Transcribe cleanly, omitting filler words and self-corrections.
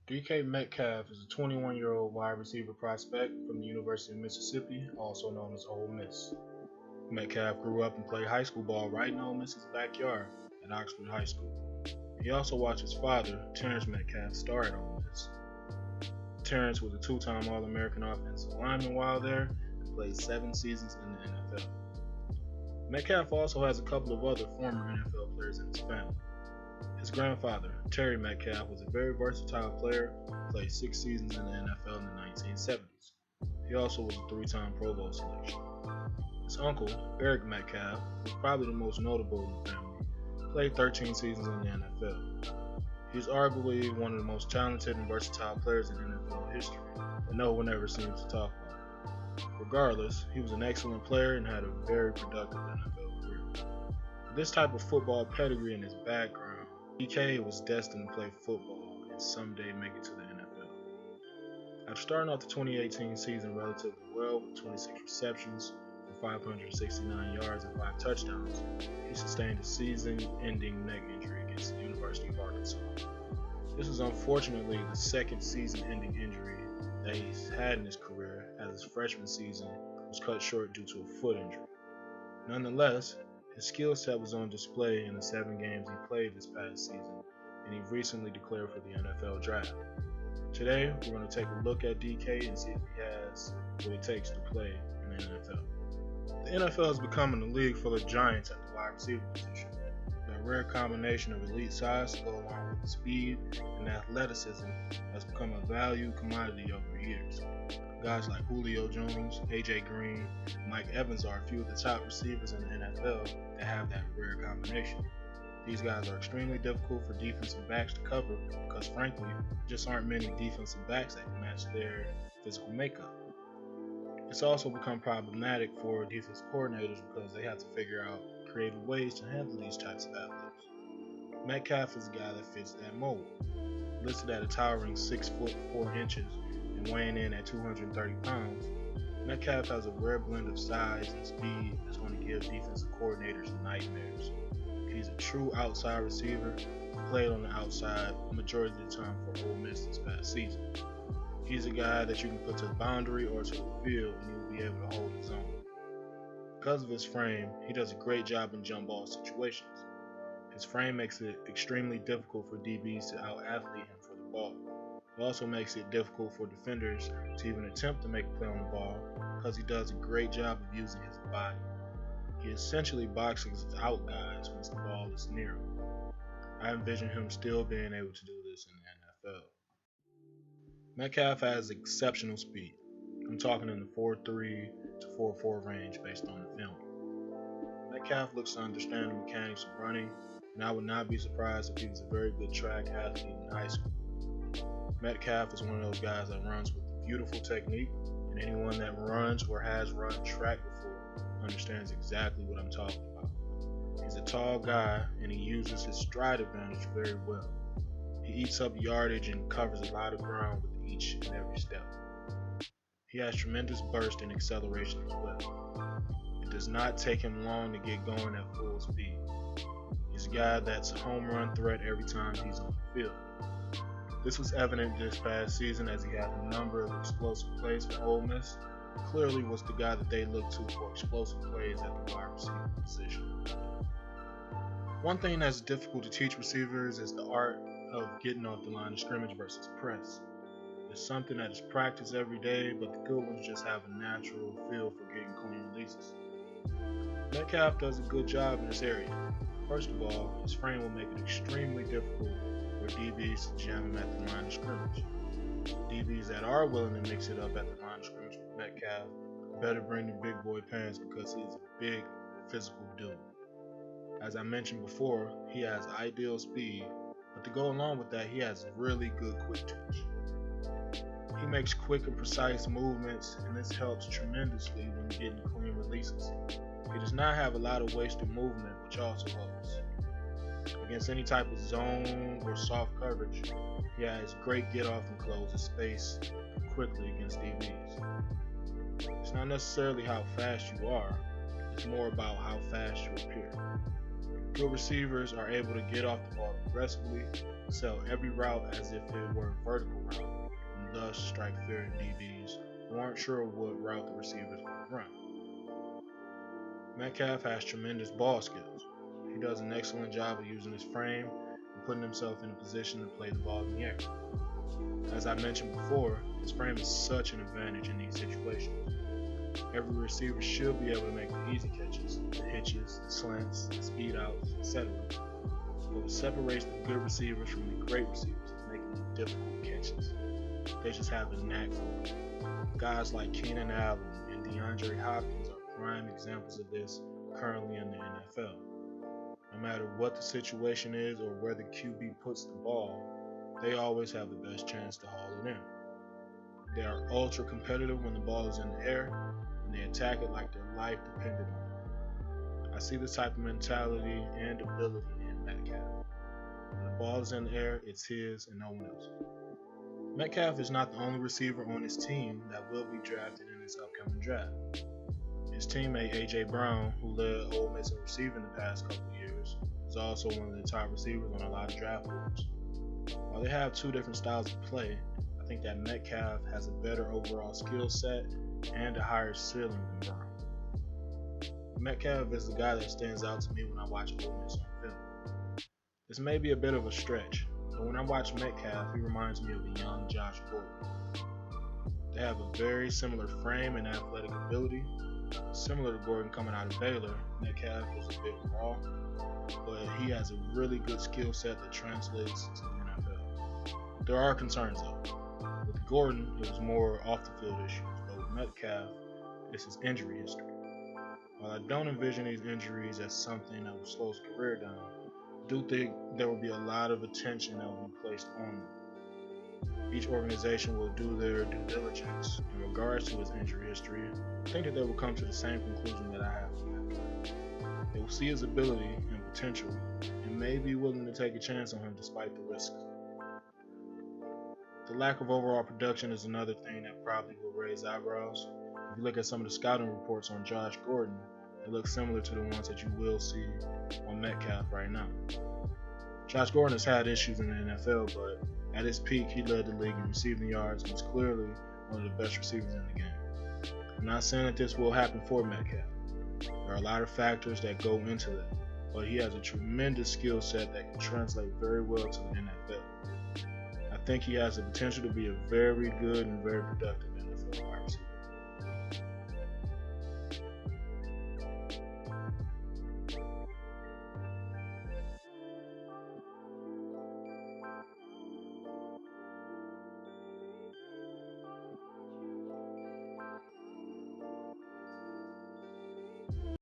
DK Metcalf is a 21-year-old wide receiver prospect from the University of Mississippi, also known as Ole Miss. Metcalf grew up and played high school ball right in Ole Miss's backyard at Oxford High School. He also watched his father, Terrence Metcalf, start at Ole Miss. Terrence was a two-time All-American offensive lineman while there and played 7 seasons in the NFL. Metcalf also has a couple of other former NFL players in his family. His grandfather, Terry Metcalf, was a very versatile player who played 6 seasons in the NFL in the 1970s. He also was a 3-time Pro Bowl selection. His uncle, Eric Metcalf, was probably the most notable in the family, played 13 seasons in the NFL. He is arguably one of the most talented and versatile players in NFL history that no one ever seems to talk about. Regardless, he was an excellent player and had a very productive NFL career. With this type of football pedigree in his background, DK was destined to play football and someday make it to the NFL. After starting off the 2018 season relatively well with 26 receptions for 569 yards and 5 touchdowns, he sustained a season-ending neck injury against the University of Arkansas. This was unfortunately the second season-ending injury that he's had in his career, as his freshman season was cut short due to a foot injury. Nonetheless, his skill set was on display in the 7 games he played this past season, and he recently declared for the NFL draft. Today, we're going to take a look at DK and see if he has what it takes to play in the NFL. The NFL is becoming a league full of giants at the wide receiver position. That rare combination of elite size to go along with the speed and athleticism has become a valued commodity over the years. Guys like Julio Jones, AJ Green, and Mike Evans are a few of the top receivers in the NFL that have that rare combination. These guys are extremely difficult for defensive backs to cover because, frankly, there just aren't many defensive backs that can match their physical makeup. It's also become problematic for defensive coordinators because they have to figure out creative ways to handle these types of athletes. Metcalf is a guy that fits that mold. Listed at a towering 6 foot 4 inches and weighing in at 230 pounds, Metcalf has a rare blend of size and speed that's going to give defensive coordinators nightmares. He's a true outside receiver, played on the outside the majority of the time for Ole Miss this past season. He's a guy that you can put to the boundary or to the field and you'll be able to hold his own. Because of his frame, he does a great job in jump ball situations. His frame makes it extremely difficult for DBs to out-athlete him for the ball. It also makes it difficult for defenders to even attempt to make a play on the ball because he does a great job of using his body. He essentially boxes out guys once the ball is near him. I envision him still being able to do this in the NFL. Metcalf has exceptional speed. I'm talking in the 4.3 to 4.4 range based on the film. Metcalf looks to understand the mechanics of running, and I would not be surprised if he was a very good track athlete in high school. Metcalf is one of those guys that runs with beautiful technique, and anyone that runs or has run track before understands exactly what I'm talking about. He's a tall guy, and he uses his stride advantage very well. He eats up yardage and covers a lot of ground with each and every step. He has tremendous burst and acceleration as well. It does not take him long to get going at full speed. He's a guy that's a home run threat every time he's on the field. This was evident this past season as he had a number of explosive plays for Ole Miss. Clearly was the guy that they looked to for explosive plays at the wide receiver position. One thing that's difficult to teach receivers is the art of getting off the line of scrimmage versus press. It's something that is practiced every day, but the good ones just have a natural feel for getting clean releases. Metcalf does a good job in this area. First of all, his frame will make it extremely difficult for DBs to jam him at the line of scrimmage. DBs that are willing to mix it up at the line of scrimmage with Metcalf better bring the big boy pants because he is a big physical dude. As I mentioned before, he has ideal speed, but to go along with that, he has really good quick twitch. He makes quick and precise movements, and this helps tremendously when getting clean releases. He does not have a lot of wasted movement, which also helps. Against any type of zone or soft coverage, he has great get off and closes space quickly against DBs. It's not necessarily how fast you are, it's more about how fast you appear. Good receivers are able to get off the ball aggressively sell every route as if it were a vertical route, and thus strike fear in DBs who aren't sure what route the receivers will run. Metcalf has tremendous ball skills. He does an excellent job of using his frame and putting himself in a position to play the ball in the air. As I mentioned before, his frame is such an advantage in these situations. Every receiver should be able to make the easy catches, the hitches, the slants, the speed outs, etc. But what separates the good receivers from the great receivers is making the difficult catches. They just have a knack for it. Guys like Keenan Allen and DeAndre Hopkins are prime examples of this currently in the NFL. No matter what the situation is or where the QB puts the ball, they always have the best chance to haul it in. They are ultra competitive when the ball is in the air, and they attack it like their life depended on it. I see this type of mentality and ability in Metcalf. When the ball is in the air, it's his and no one else. Metcalf is not the only receiver on his team that will be drafted in this upcoming draft. His teammate A.J. Brown, who led Ole Miss in receiving the past couple of years, is also one of the top receivers on a lot of draft boards. While they have two different styles of play, I think that Metcalf has a better overall skill set and a higher ceiling than Brown. Metcalf is the guy that stands out to me when I watch Ole Miss on film. This may be a bit of a stretch, but when I watch Metcalf, he reminds me of a young Josh Gordon. They have a very similar frame and athletic ability. Similar to Gordon coming out of Baylor, Metcalf is a bit raw, but he has a really good skill set that translates to the NFL. There are concerns though. With Gordon, it was more off the field issues, but with Metcalf, it's his injury history. While I don't envision these injuries as something that will slow his career down, I do think there will be a lot of attention that will be placed on him. Each organization will do their due diligence in regards to his injury history. I think that they will come to the same conclusion that I have with Metcalf. They will see his ability and potential and may be willing to take a chance on him despite the risks. The lack of overall production is another thing that probably will raise eyebrows. If you look at some of the scouting reports on Josh Gordon, they look similar to the ones that you will see on Metcalf right now. Josh Gordon has had issues in the NFL, but at his peak, he led the league in receiving yards and was clearly one of the best receivers in the game. I'm not saying that this will happen for Metcalf. There are a lot of factors that go into that, but he has a tremendous skill set that can translate very well to the NFL. I think he has the potential to be a very good and very productive